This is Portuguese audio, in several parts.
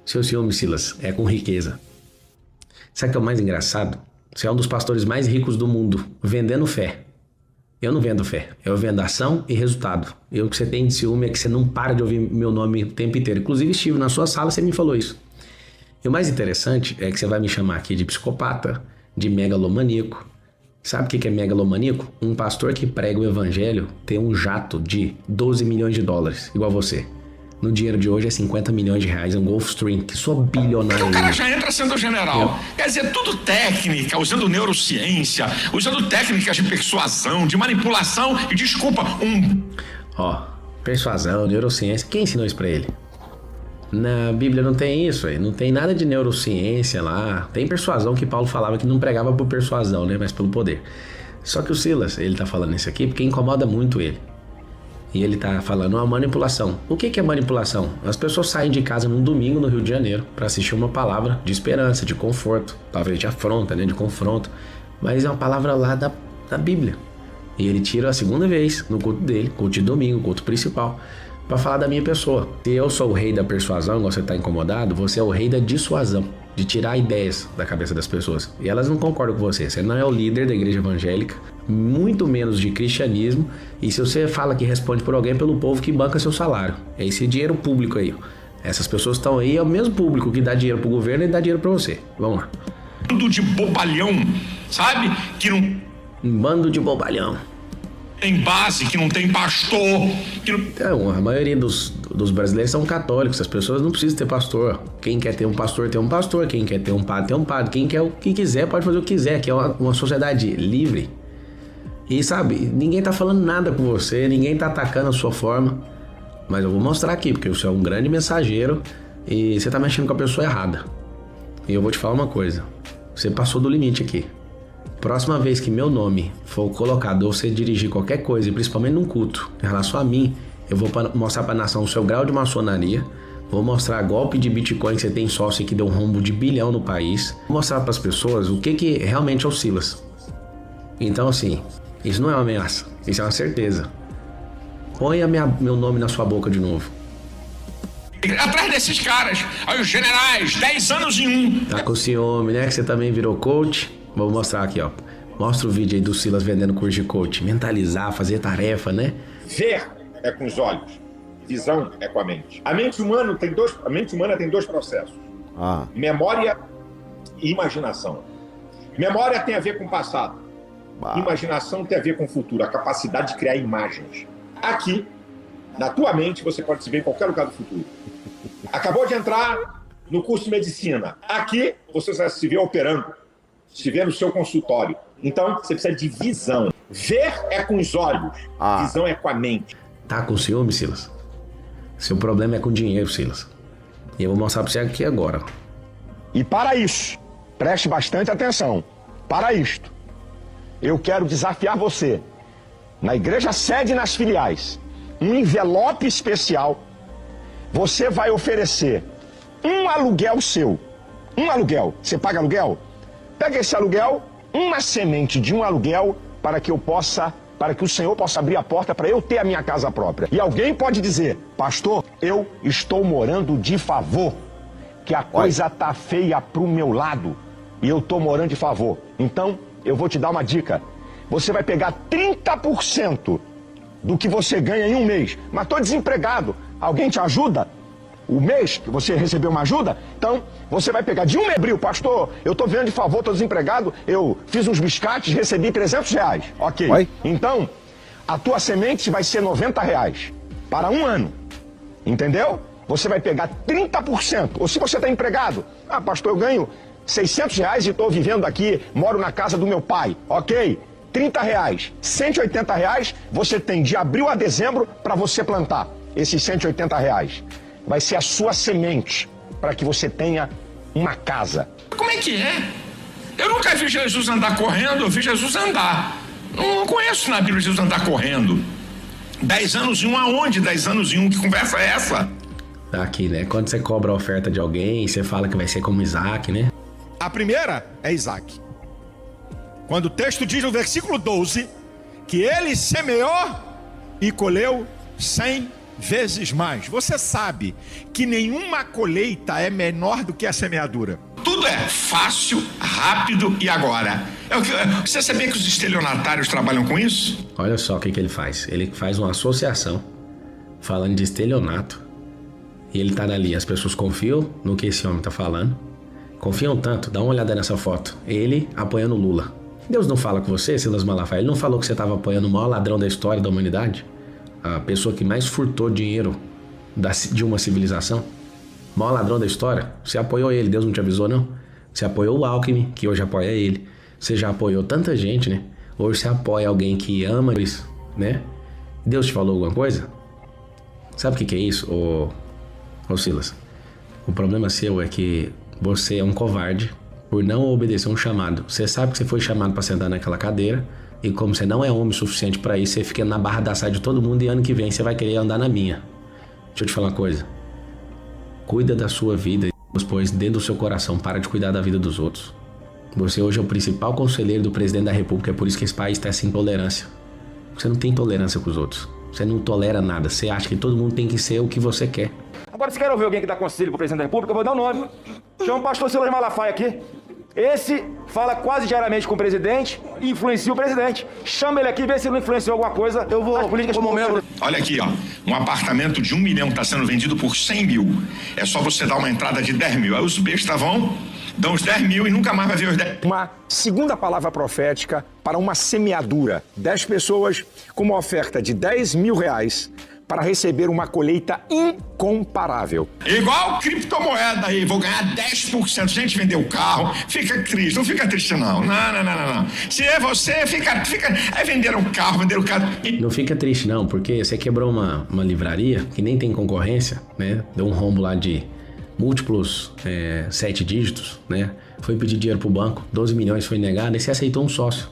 Seu ciúme, Silas, é com riqueza. Sabe o que é o mais engraçado? Você é um dos pastores mais ricos do mundo, vendendo fé. Eu não vendo fé, eu vendo ação e resultado. E o que você tem de ciúme é que você não para de ouvir meu nome o tempo inteiro. Inclusive, estive na sua sala, você me falou isso. E o mais interessante é que você vai me chamar aqui de psicopata, de megalomaníaco. Sabe o que é megalomaníaco? Um pastor que prega o evangelho tem um jato de 12 milhões de dólares, igual você. No dinheiro de hoje é 50 milhões de reais, é um Gulfstream, que sou bilionário. O cara já entra sendo general. Quer dizer, tudo técnica, usando neurociência, usando técnicas de persuasão, de manipulação e, desculpa, persuasão, neurociência, quem ensinou isso pra ele? Na Bíblia não tem isso, não tem nada de neurociência lá. Tem persuasão que Paulo falava que não pregava por persuasão, né, mas pelo poder. Só que o Silas, ele tá falando isso aqui porque incomoda muito ele. E ele tá falando uma manipulação. O que é manipulação? As pessoas saem de casa num domingo no Rio de Janeiro para assistir uma palavra de esperança, de conforto, palavra de afronta, né, de confronto, mas é uma palavra lá da Bíblia. E ele tira a segunda vez no culto dele, culto de domingo, culto principal, para falar da minha pessoa. Se eu sou o rei da persuasão, igual você tá incomodado, você é o rei da dissuasão, de tirar ideias da cabeça das pessoas. E elas não concordam com você. Você não é o líder da igreja evangélica, muito menos de cristianismo. E se você fala que responde por alguém, é pelo povo que banca seu salário. É esse dinheiro público aí. Essas pessoas estão aí, é o mesmo público que dá dinheiro pro governo e dá dinheiro pra você. Vamos lá. Bando de bobalhão, sabe? Que não... Um bando de bobalhão. Tem base, que não tem pastor. Que não... Então, a maioria dos brasileiros são católicos. As pessoas não precisam ter pastor. Quem quer ter um pastor, tem um pastor. Quem quer ter um padre, tem um padre. Quem quer o que quiser, pode fazer o que quiser. Que é uma sociedade livre. E sabe, ninguém tá falando nada com você. Ninguém tá atacando a sua forma. Mas eu vou mostrar aqui, porque você é um grande mensageiro. E você tá mexendo com a pessoa errada. E eu vou te falar uma coisa. Você passou do limite aqui. Próxima vez que meu nome for colocado ou você dirigir qualquer coisa, e principalmente num culto, em relação a mim, eu vou mostrar para a nação o seu grau de maçonaria, vou mostrar golpe de Bitcoin que você tem sócio e que deu um rombo de bilhão no país, vou mostrar para as pessoas o que realmente é o Silas. Então assim, isso não é uma ameaça, isso é uma certeza. Ponha meu nome na sua boca de novo. Atrás desses caras, aí os generais, 10 anos em um. Tá com ciúme, né? Que você também virou coach. Vou mostrar aqui, ó. Mostra o vídeo aí do Silas vendendo curso de coach. Mentalizar, fazer tarefa, né? Ver é com os olhos. Visão é com a mente. A mente humana tem dois processos. Memória e imaginação. Memória tem a ver com o passado. Imaginação tem a ver com o futuro. A capacidade de criar imagens. Aqui, na tua mente, você pode se ver em qualquer lugar do futuro. Acabou de entrar no curso de medicina. Aqui, você vai se ver operando. Se vê no seu consultório. Então, você precisa de visão. Ver é com os olhos. Visão é com a mente. Tá com ciúme, Silas? Seu problema é com dinheiro, Silas. E eu vou mostrar pra você aqui agora. E para isso, preste bastante atenção. Para isto, eu quero desafiar você, na igreja sede e nas filiais, um envelope especial. Você vai oferecer um aluguel seu. Um aluguel. Você paga aluguel? Pega esse aluguel, uma semente de um aluguel para que o Senhor possa abrir a porta para eu ter a minha casa própria. E alguém pode dizer, pastor, eu estou morando de favor, que a coisa tá feia pro meu lado e eu tô morando de favor. Então, eu vou te dar uma dica. Você vai pegar 30% do que você ganha em um mês. Mas tô desempregado. Alguém te ajuda? O mês que você recebeu uma ajuda, então você vai pegar de um abril, pastor, eu tô vendo de favor, tô desempregado, eu fiz uns biscates, recebi 300 reais, ok. Então, a tua semente vai ser 90 reais para um ano, entendeu? Você vai pegar 30%, ou se você tá empregado, pastor, eu ganho 600 reais e tô vivendo aqui, moro na casa do meu pai, ok. 30 reais, 180 reais, você tem de abril a dezembro para você plantar esses 180 reais. Vai ser a sua semente para que você tenha uma casa. Como é que é? Eu nunca vi Jesus andar correndo, eu vi Jesus andar. Não conheço na Bíblia Jesus andar correndo. 10 anos em um aonde? 10 anos em um, que conversa é essa? Aqui, né? Quando você cobra a oferta de alguém, você fala que vai ser como Isaac, né? A primeira é Isaac. Quando o texto diz no versículo 12 que ele semeou e colheu 100 vezes mais. Você sabe que nenhuma colheita é menor do que a semeadura. Tudo é fácil, rápido e agora. Você sabia que os estelionatários trabalham com isso? Olha só o que ele faz. Ele faz uma associação falando de estelionato. E ele tá ali. As pessoas confiam no que esse homem tá falando. Confiam tanto. Dá uma olhada nessa foto. Ele apoiando Lula. Deus não fala com você, Silas Malafaia? Ele não falou que você estava apoiando o maior ladrão da história da humanidade? A pessoa que mais furtou dinheiro de uma civilização? O maior ladrão da história? Você apoiou ele, Deus não te avisou, não? Você apoiou o Alckmin, que hoje apoia ele. Você já apoiou tanta gente, né? Hoje você apoia alguém que ama isso, né? Deus te falou alguma coisa? Sabe o que é isso, ô Silas? O problema seu é que você é um covarde por não obedecer um chamado. Você sabe que você foi chamado para sentar naquela cadeira e como você não é homem suficiente para isso, você fica na barra da saia de todo mundo e ano que vem você vai querer andar na minha. Deixa eu te falar uma coisa. Cuida da sua vida e depois dentro do seu coração. Para de cuidar da vida dos outros. Você hoje é o principal conselheiro do presidente da república, é por isso que esse país está sem intolerância. Você não tem tolerância com os outros. Você não tolera nada. Você acha que todo mundo tem que ser o que você quer. Agora, se quer ouvir alguém que dá conselho pro presidente da república, eu vou dar um nome. Chama o pastor Silas Malafaia aqui. Esse fala quase diariamente com o presidente e influencia o presidente. Chama ele aqui e vê se ele não influenciou alguma coisa. Eu vou... As políticas como membro. Olha aqui, ó. Um apartamento de 1 milhão está sendo vendido por 100 mil. É só você dar uma entrada de 10 mil. Aí os bestas dão os 10 mil e nunca mais vai ver os 10. Uma segunda palavra profética para uma semeadura. 10 pessoas com uma oferta de 10 mil reais para receber uma colheita incomparável. Igual criptomoeda aí, vou ganhar 10%. Gente, vendeu o carro, fica triste. Não fica triste, não. Não. Se é você, fica... Aí venderam o carro. Não fica triste, não, porque você quebrou uma livraria que nem tem concorrência, né? Deu um rombo lá de múltiplos 7 dígitos, né? Foi pedir dinheiro pro banco, 12 milhões foi negado, e você aceitou um sócio.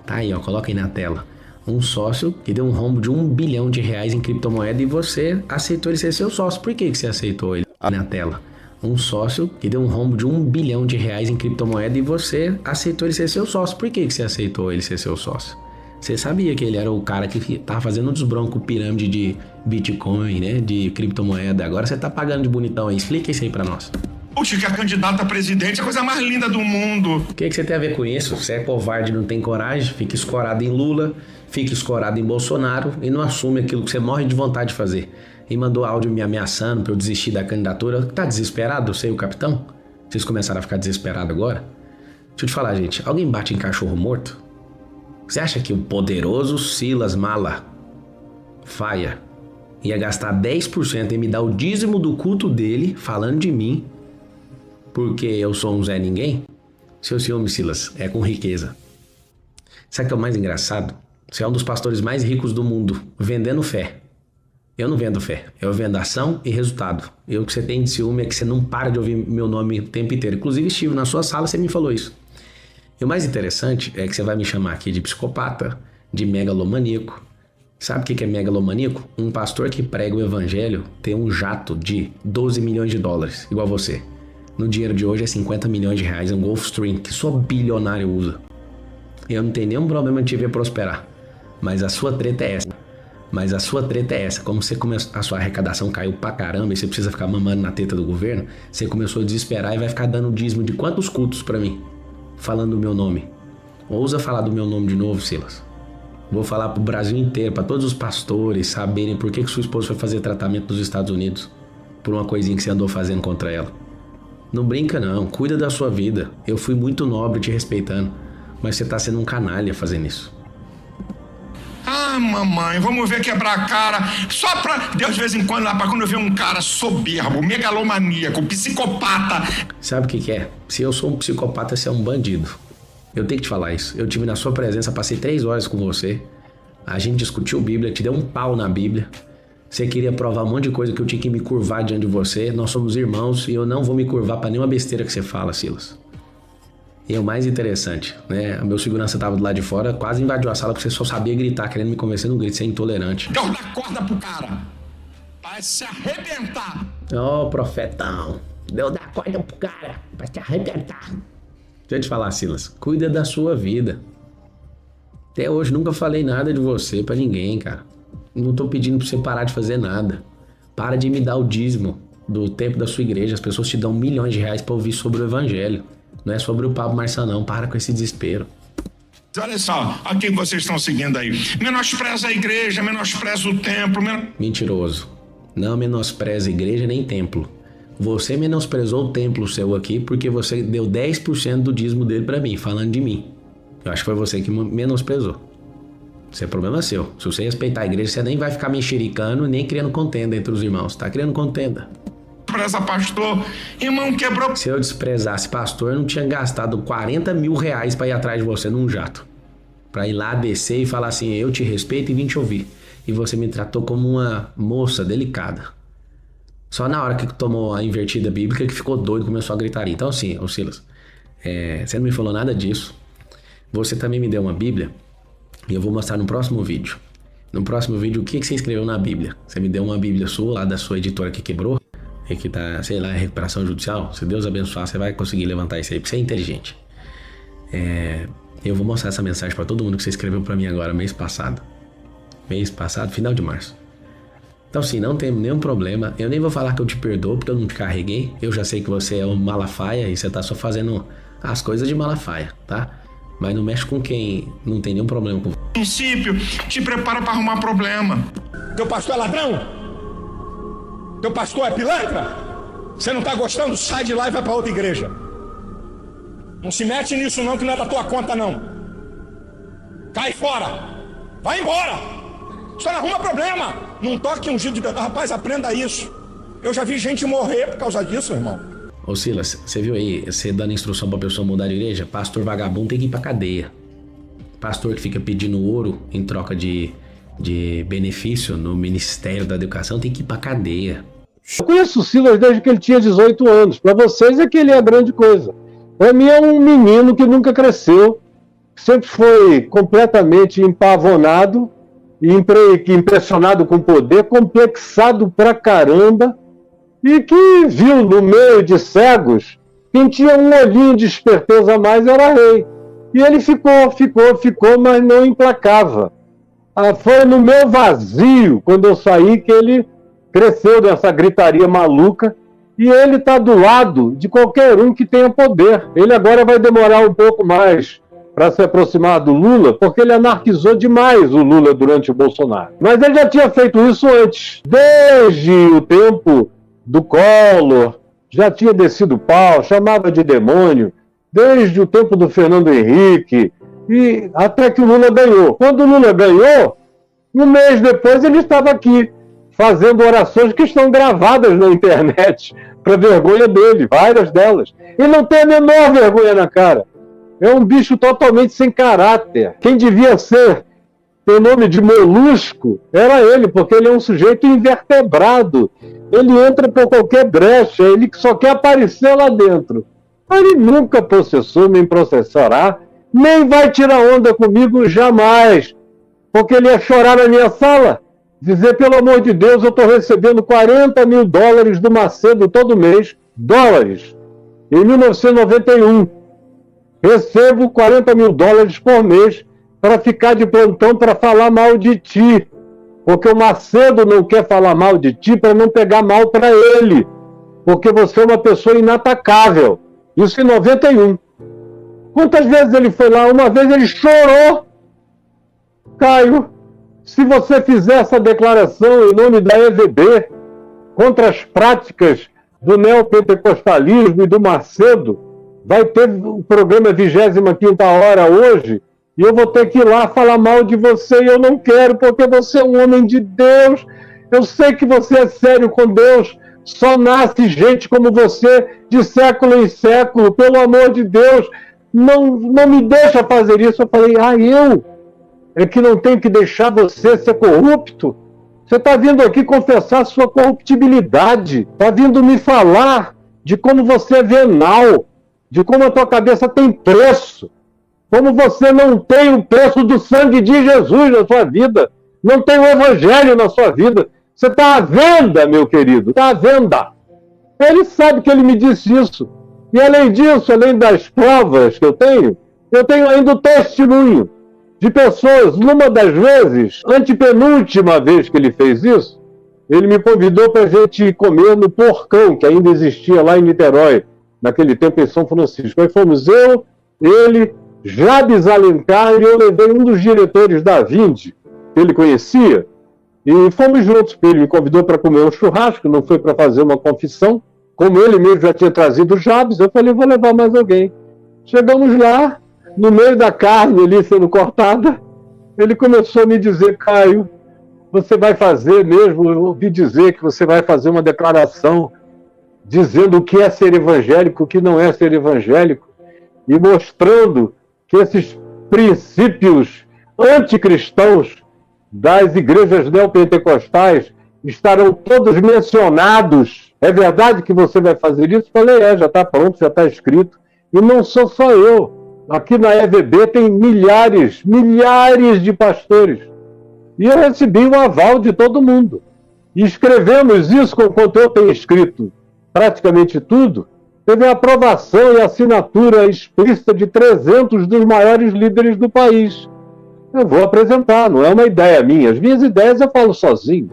Tá aí, ó, coloca aí na tela. Um sócio que deu um rombo de 1 bilhão de reais em criptomoeda e você aceitou ele ser seu sócio. Por que você aceitou ele na tela? Um sócio que deu um rombo de 1 bilhão de reais em criptomoeda e você aceitou ele ser seu sócio. Por que você aceitou ele ser seu sócio? Você sabia que ele era o cara que tava fazendo um desbronco pirâmide de Bitcoin, né? De criptomoeda. Agora você tá pagando de bonitão aí. Explica isso aí pra nós. Puxa, que a candidata a presidente é a coisa mais linda do mundo. O que você tem a ver com isso? Você é covarde, não tem coragem, fica escorado em Lula, fica escorado em Bolsonaro e não assume aquilo que você morre de vontade de fazer. E mandou áudio me ameaçando pra eu desistir da candidatura. Tá desesperado, você e o capitão? Vocês começaram a ficar desesperados agora? Deixa eu te falar, gente. Alguém bate em cachorro morto? Você acha que o poderoso Silas Malafaia ia gastar 10% em me dar o dízimo do culto dele, falando de mim, porque eu sou um Zé Ninguém? Seu ciúme, Silas, é com riqueza. Sabe o que é o mais engraçado? Você é um dos pastores mais ricos do mundo, vendendo fé. Eu não vendo fé, eu vendo ação e resultado. E o que você tem de ciúme é que você não para de ouvir meu nome o tempo inteiro. Inclusive, estive na sua sala, você me falou isso. E o mais interessante é que você vai me chamar aqui de psicopata, de megalomaníaco. Sabe o que é megalomaníaco? Um pastor que prega o evangelho tem um jato de 12 milhões de dólares, igual você. No dinheiro de hoje é 50 milhões de reais, é um Gulfstream que só bilionário usa. Eu não tenho nenhum problema de te ver prosperar, mas a sua treta é essa. Como a sua arrecadação caiu pra caramba e você precisa ficar mamando na teta do governo, você começou a desesperar e vai ficar dando dízimo de quantos cultos pra mim? Falando o meu nome. Ousa falar do meu nome de novo, Silas. Vou falar pro Brasil inteiro, pra todos os pastores saberem por que sua esposa foi fazer tratamento nos Estados Unidos. Por uma coisinha que você andou fazendo contra ela. Não brinca não, cuida da sua vida. Eu fui muito nobre te respeitando, mas você tá sendo um canalha fazendo isso. Ah, mamãe, vamos ver quebrar a cara. Só pra Deus, de vez em quando, lá pra quando eu ver um cara soberbo, megalomaníaco, psicopata. Sabe o que é? Se eu sou um psicopata, você é um bandido. Eu tenho que te falar isso. Eu tive na sua presença, passei 3 horas com você. A gente discutiu Bíblia, te deu um pau na Bíblia. Você queria provar um monte de coisa que eu tinha que me curvar diante de você. Nós somos irmãos e eu não vou me curvar pra nenhuma besteira que você fala, Silas. E é o mais interessante, né? Meu segurança tava do lado de fora, quase invadiu a sala porque você só sabia gritar, querendo me convencer no grito, você é intolerante. Deus dá corda pro cara. Vai se arrebentar. Ô, profetão. Deus dá corda pro cara. Vai se arrebentar. Deixa eu te falar, Silas. Cuida da sua vida. Até hoje nunca falei nada de você pra ninguém, cara. não tô pedindo pra você parar de fazer nada. Para de me dar o dízimo do tempo da sua igreja. As pessoas te dão milhões de reais pra ouvir sobre o evangelho. Não é sobre o Pablo Marçal, não. Para com esse desespero. Olha só, a quem vocês estão seguindo aí. Menospreza a igreja, menospreza o templo. Mentiroso. Não menospreza a igreja nem templo. Você menosprezou o templo seu aqui porque você deu 10% do dízimo dele pra mim, falando de mim. Eu acho que foi você que menosprezou. Isso é problema seu. Se você respeitar a igreja, você nem vai ficar mexericando nem criando contenda entre os irmãos. Tá criando contenda. Despreza pastor, irmão quebrou. Se eu desprezasse pastor, eu não tinha gastado 40 mil reais pra ir atrás de você num jato. Pra ir lá descer e falar assim, eu te respeito e vim te ouvir. E você me tratou como uma moça delicada. Só na hora que tomou a invertida bíblica que ficou doido, começou a gritaria. Então assim, ô Silas, você não me falou nada disso. Você também me deu uma bíblia e eu vou mostrar no próximo vídeo. No próximo vídeo, o que você escreveu na bíblia? Você me deu uma bíblia sua, lá da sua editora que quebrou. E que tá, sei lá, recuperação judicial. Se Deus abençoar, você vai conseguir levantar isso aí, porque você é inteligente. Eu vou mostrar essa mensagem pra todo mundo que você escreveu pra mim agora, mês passado, final de março. Então sim, não tem nenhum problema. Eu nem vou falar que eu te perdoo, porque eu não te carreguei. Eu já sei que você é um Malafaia e você tá só fazendo as coisas de Malafaia, tá? Mas não mexe com quem não tem nenhum problema com você. Princípio, te prepara pra arrumar problema. Teu pastor é ladrão? Teu pastor é pilantra? Você não tá gostando? Sai de lá e vai pra outra igreja. Não se mete nisso não, que não é da tua conta não. Cai fora. Vai embora. Só não arruma problema. Não toque ungido de Deus. Rapaz, aprenda isso. Eu já vi gente morrer por causa disso, irmão. Ô Silas, você viu aí, você dando instrução pra pessoa mudar de igreja? Pastor vagabundo tem que ir pra cadeia. Pastor que fica pedindo ouro em troca de benefício no Ministério da Educação tem que ir pra cadeia. Eu conheço o Silas desde que ele tinha 18 anos. Para vocês é que ele é a grande coisa. Para mim é um menino que nunca cresceu, sempre foi completamente empavonado, impressionado com poder, complexado pra caramba, e que viu no meio de cegos, quem tinha um olhinho de esperteza a mais era rei. E ele ficou, mas não emplacava. Foi no meu vazio, quando eu saí, que ele cresceu nessa gritaria maluca, e ele está do lado de qualquer um que tenha poder. Ele agora vai demorar um pouco mais para se aproximar do Lula, porque ele anarquizou demais o Lula durante o Bolsonaro. Mas ele já tinha feito isso antes. Desde o tempo do Collor, já tinha descido o pau, chamava de demônio, desde o tempo do Fernando Henrique, e até que o Lula ganhou. Quando o Lula ganhou, um mês depois ele estava aqui, fazendo orações que estão gravadas na internet, para vergonha dele, várias delas. Ele não tem a menor vergonha na cara. É um bicho totalmente sem caráter. Quem devia ter nome de molusco era ele, porque ele é um sujeito invertebrado. Ele entra por qualquer brecha, ele só quer aparecer lá dentro. Ele nunca processou, nem processará, nem vai tirar onda comigo jamais, porque ele ia chorar na minha sala, dizer, pelo amor de Deus, eu estou recebendo $40 mil do Macedo todo mês, dólares, em 1991. Recebo $40 mil por mês para ficar de plantão para falar mal de ti, porque o Macedo não quer falar mal de ti para não pegar mal para ele, porque você é uma pessoa inatacável. Isso em 91. Quantas vezes ele foi lá? Uma vez ele chorou. Caio, se você fizer essa declaração em nome da EVB contra as práticas do neopentecostalismo e do Macedo, vai ter o programa 25ª Hora hoje, e eu vou ter que ir lá falar mal de você, e eu não quero, porque você é um homem de Deus. Eu sei que você é sério com Deus. Só nasce gente como você de século em século. Pelo amor de Deus, não me deixa fazer isso. Eu falei, eu é que não tenho que deixar você ser corrupto? Você está vindo aqui confessar sua corruptibilidade. Está vindo me falar de como você é venal, de como a tua cabeça tem preço, como você não tem o preço do sangue de Jesus na sua vida, não tem o evangelho na sua vida. Você está à venda, meu querido, está à venda. Ele sabe que ele me disse isso. E além disso, além das provas que eu tenho ainda o testemunho de pessoas. Numa das vezes, antepenúltima vez que ele fez isso, ele me convidou para a gente comer no Porcão, que ainda existia lá em Niterói, naquele tempo em São Francisco. Aí fomos eu, ele, Jabes Alencar, e eu levei um dos diretores da Vinde, que ele conhecia, e fomos juntos. Ele me convidou para comer um churrasco, não foi para fazer uma confissão. Como ele mesmo já tinha trazido o Jabes, eu falei, vou levar mais alguém. Chegamos lá, no meio da carne ali sendo cortada, ele começou a me dizer, Caio, você vai fazer mesmo, eu ouvi dizer que você vai fazer uma declaração dizendo o que é ser evangélico, o que não é ser evangélico, e mostrando que esses princípios anticristãos das igrejas neopentecostais estarão todos mencionados. É verdade que você vai fazer isso? Falei, já está pronto, já está escrito. E não sou só eu. Aqui na EVB tem milhares de pastores. E eu recebi o aval de todo mundo. E escrevemos isso quanto eu tenho escrito praticamente tudo. Teve a aprovação e assinatura explícita de 300 dos maiores líderes do país. Eu vou apresentar, não é uma ideia minha. As minhas ideias eu falo sozinho.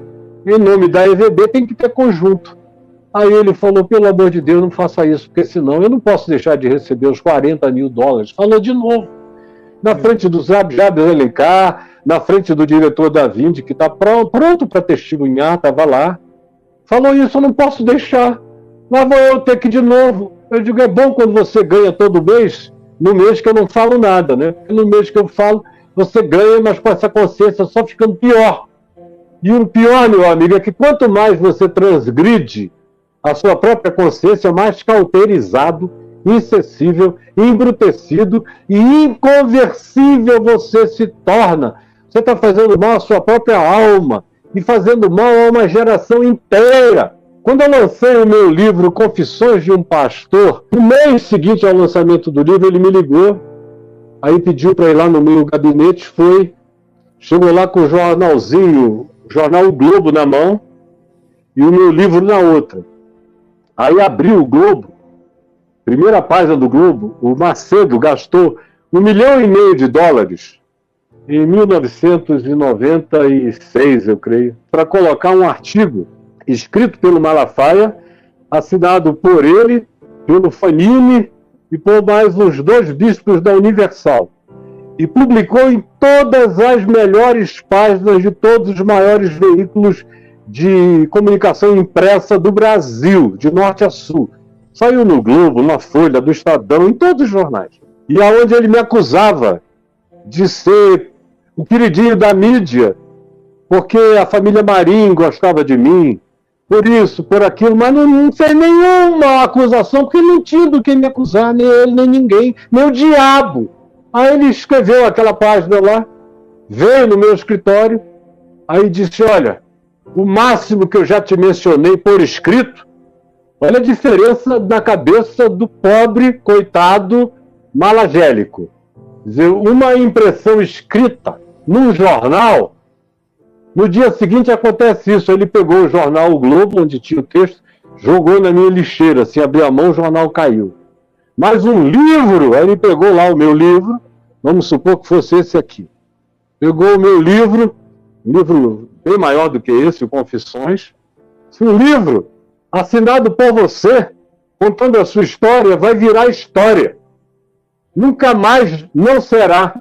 Em nome da EVB tem que ter conjunto. Aí ele falou, pelo amor de Deus, não faça isso, porque senão eu não posso deixar de receber os $40 mil. Falou de novo. Na frente do Jabes Alencar, na frente do diretor da Vinde, que está pronto para testemunhar, estava lá. Falou isso, eu não posso deixar. Lá vou eu ter que ir de novo. Eu digo, é bom quando você ganha todo mês, no mês que eu não falo nada, né? No mês que eu falo, você ganha, mas com essa consciência só ficando pior. E o pior, meu amigo, é que quanto mais você transgride a sua própria consciência, mais cauterizado, insensível, embrutecido e inconversível você se torna. Você está fazendo mal à sua própria alma e fazendo mal a uma geração inteira. Quando eu lancei o meu livro Confissões de um Pastor, no mês seguinte ao lançamento do livro, ele me ligou, aí pediu para ir lá no meu gabinete, chegou lá com o jornalzinho, o jornal O Globo na mão e o meu livro na outra. Aí abriu o Globo, primeira página do Globo, o Macedo gastou $1,5 milhão em 1996, eu creio, para colocar um artigo escrito pelo Malafaia, assinado por ele, pelo Fanini e por mais uns 2 bispos da Universal. E publicou em todas as melhores páginas de todos os maiores veículos de comunicação impressa do Brasil, de norte a sul. Saiu no Globo, na Folha, do Estadão, em todos os jornais. E aonde ele me acusava de ser o queridinho da mídia, porque a família Marinho gostava de mim, por isso, por aquilo, mas não fez nenhuma acusação, porque não tinha do que me acusar, nem ele, nem ninguém, nem o diabo. Aí ele escreveu aquela página lá, veio no meu escritório, aí disse, olha, o máximo que eu já te mencionei por escrito, olha a diferença na cabeça do pobre, coitado, malagélico. Quer dizer, uma impressão escrita num jornal, no dia seguinte acontece isso. Ele pegou o jornal O Globo, onde tinha o texto, jogou na minha lixeira, assim, abriu a mão, o jornal caiu. Mas um livro, aí ele pegou lá o meu livro, vamos supor que fosse esse aqui. Pegou o meu livro, um livro bem maior do que esse, o Confissões. Um livro assinado por você, contando a sua história, vai virar história. Nunca mais não será.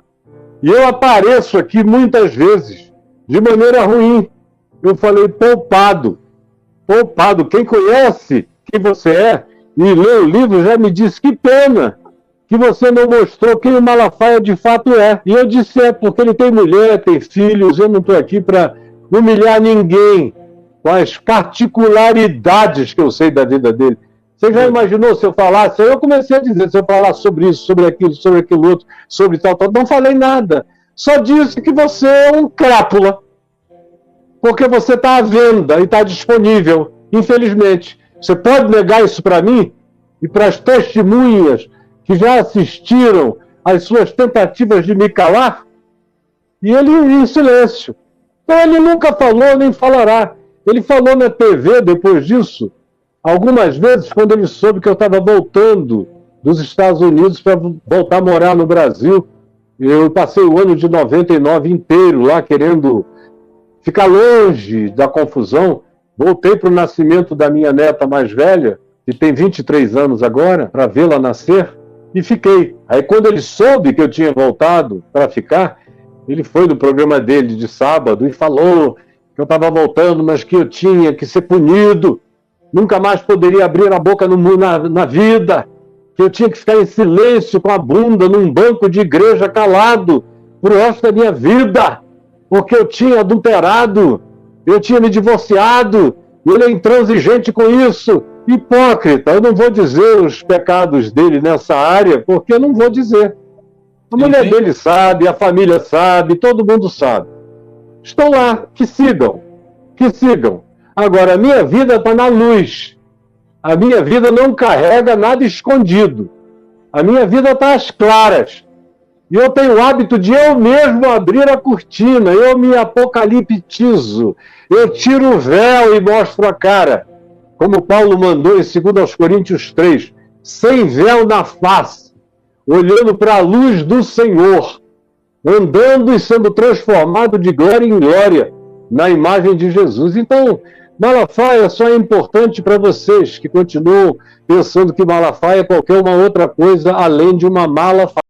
E eu apareço aqui muitas vezes, de maneira ruim. Eu falei, poupado. Quem conhece quem você é e lê o livro já me disse, que pena que você não mostrou quem o Malafaia de fato é. E eu disse, porque ele tem mulher, tem filhos, eu não estou aqui para humilhar ninguém com as particularidades que eu sei da vida dele. Você já imaginou se eu falasse? Eu comecei a dizer, se eu falasse sobre isso, sobre aquilo outro, sobre tal, não falei nada. Só disse que você é um crápula, porque você está à venda e está disponível, infelizmente. Você pode negar isso para mim e para as testemunhas que já assistiram às suas tentativas de me calar? E ele em silêncio. Então ele nunca falou nem falará. Ele falou na TV depois disso, algumas vezes, quando ele soube que eu estava voltando dos Estados Unidos para voltar a morar no Brasil. Eu passei o ano de 99 inteiro lá querendo ficar longe da confusão. Voltei para o nascimento da minha neta mais velha, que tem 23 anos agora, para vê-la nascer, e fiquei. Aí quando ele soube que eu tinha voltado para ficar, ele foi no programa dele de sábado e falou que eu estava voltando, mas que eu tinha que ser punido, nunca mais poderia abrir a boca na vida, que eu tinha que ficar em silêncio com a bunda num banco de igreja calado pro resto da minha vida, porque eu tinha adulterado, eu tinha me divorciado, e ele é intransigente com isso. Hipócrita, eu não vou dizer os pecados dele nessa área, porque eu não vou dizer. A mulher dele sabe, a família sabe, todo mundo sabe. Estão lá, que sigam, que sigam. Agora, a minha vida está na luz. A minha vida não carrega nada escondido. A minha vida está às claras. E eu tenho o hábito de eu mesmo abrir a cortina, eu me apocaliptizo, eu tiro o véu e mostro a cara. Como Paulo mandou em 2 Coríntios 3, sem véu na face, olhando para a luz do Senhor, andando e sendo transformado de glória em glória na imagem de Jesus. Então, Malafaia só é importante para vocês que continuam pensando que Malafaia é qualquer uma outra coisa além de uma Malafaia.